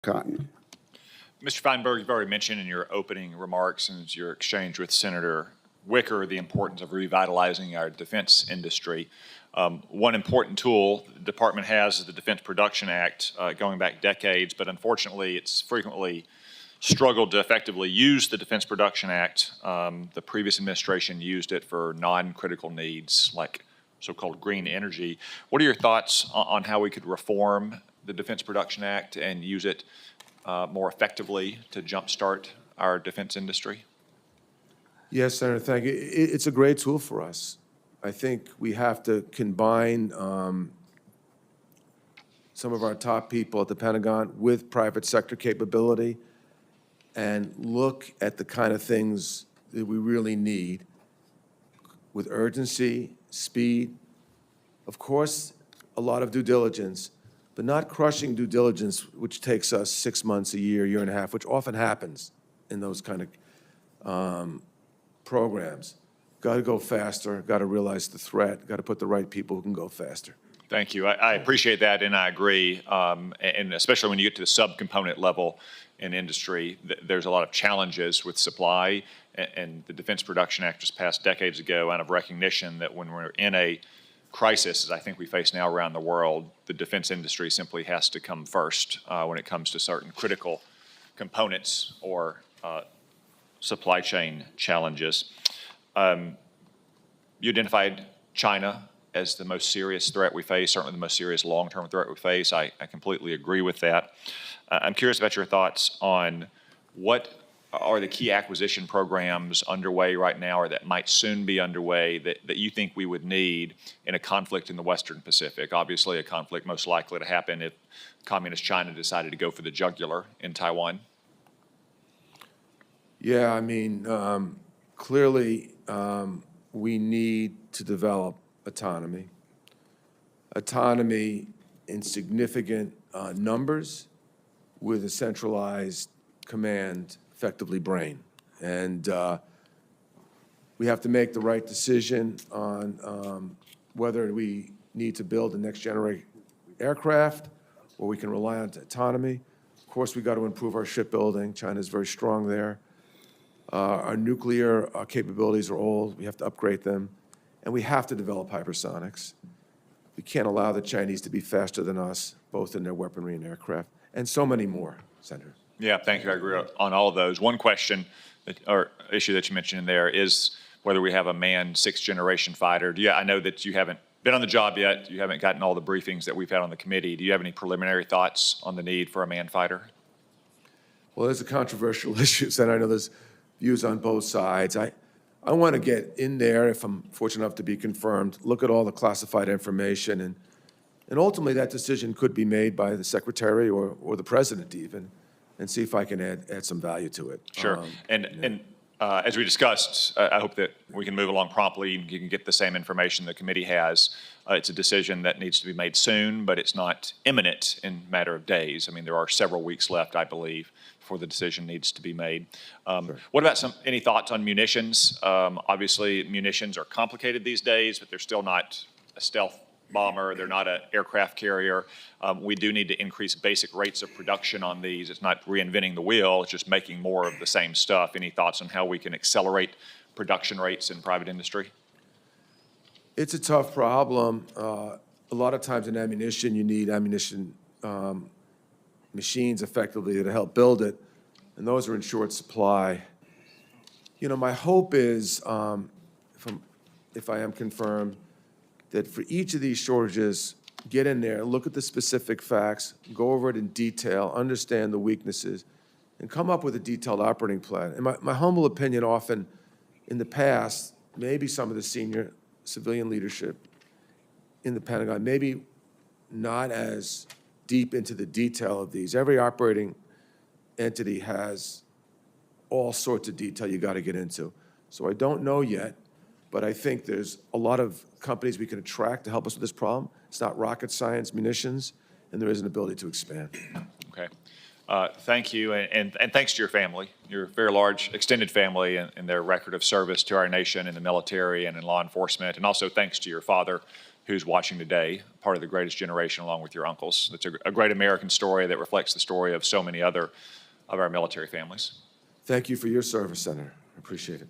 Cotton. Mr. Feinberg, you've already mentioned in your opening remarks and your exchange with Senator Wicker the importance of revitalizing our defense industry. One important tool the department has is the Defense Production Act, going back decades, but unfortunately it's frequently struggled to effectively use the Defense Production Act. The previous administration used it for non-critical needs like so-called green energy. What are your thoughts on how we could reform the Defense Production Act and use it more effectively to jumpstart our defense industry? Yes, Senator, thank you. It's a great tool for us. I think we have to combine some of our top people at the Pentagon with private sector capability and look at the kind of things that we really need with urgency, speed, of course, a lot of due diligence, but not crushing due diligence, which takes us 6 months, a year and a half, which often happens in those kind of programs. Got to go faster, got to realize the threat, got to put the right people who can go faster. Thank you. I appreciate that, and I agree. And especially when you get to the subcomponent level in industry, there's a lot of challenges with supply. And the Defense Production Act was passed decades ago out of recognition that when we're in a crisis, as I think we face now around the world, the defense industry simply has to come first when it comes to certain critical components or supply chain challenges. You identified China as the most serious threat we face, certainly the most serious long-term threat we face. I completely agree with that. I'm curious about your thoughts on what are the key acquisition programs underway right now or that might soon be underway that you think we would need in a conflict in the Western Pacific? Obviously, a conflict most likely to happen if Communist China decided to go for the jugular in Taiwan. Yeah, I mean, clearly we need to develop autonomy. Autonomy in significant numbers with a centralized command, effectively brain. And we have to make the right decision on whether we need to build the next generation aircraft or we can rely on autonomy. Of course, we got to improve our shipbuilding. China's very strong there. Our nuclear capabilities are old. We have to upgrade them. And we have to develop hypersonics. We can't allow the Chinese to be faster than us, both in their weaponry and aircraft, and so many more, Senator. Yeah, thank you. I agree on all of those. One question or issue that you mentioned in there is whether we have a manned sixth-generation fighter. I know that you haven't been on the job yet. You haven't gotten all the briefings that we've had on the committee. Do you have any preliminary thoughts on the need for a manned fighter? Well, there's a controversial issue, Senator. I know there's views on both sides. I want to get in there, if I'm fortunate enough to be confirmed, look at all the classified information, and ultimately that decision could be made by the Secretary or the President even, and see if I can add some value to it. Sure. As we discussed, I hope that we can move along promptly and you can get the same information the committee has. It's a decision that needs to be made soon, but it's not imminent in a matter of days. I mean, there are several weeks left, I believe, before the decision needs to be made. Sure. What about any thoughts on munitions? Obviously, munitions are complicated these days, but they're still not a stealth bomber. They're not an aircraft carrier. We do need to increase basic rates of production on these. It's not reinventing the wheel. It's just making more of the same stuff. Any thoughts on how we can accelerate production rates in private industry? It's a tough problem. A lot of times in ammunition, you need ammunition machines effectively to help build it, and those are in short supply. You know, my hope is, if I am confirmed, that for each of these shortages, get in there, look at the specific facts, go over it in detail, understand the weaknesses, and come up with a detailed operating plan. And my humble opinion, often in the past, maybe some of the senior civilian leadership in the Pentagon, maybe not as deep into the detail of these. Every operating entity has all sorts of detail you got to get into. So I don't know yet, but I think there's a lot of companies we can attract to help us with this problem. It's not rocket science, munitions, and there is an ability to expand. Okay. Thank you, and thanks to your family, your very large extended family and their record of service to our nation in the military and in law enforcement, and also thanks to your father, who's watching today, part of the greatest generation along with your uncles. It's a great American story that reflects the story of so many other of our military families. Thank you for your service, Senator. I appreciate it.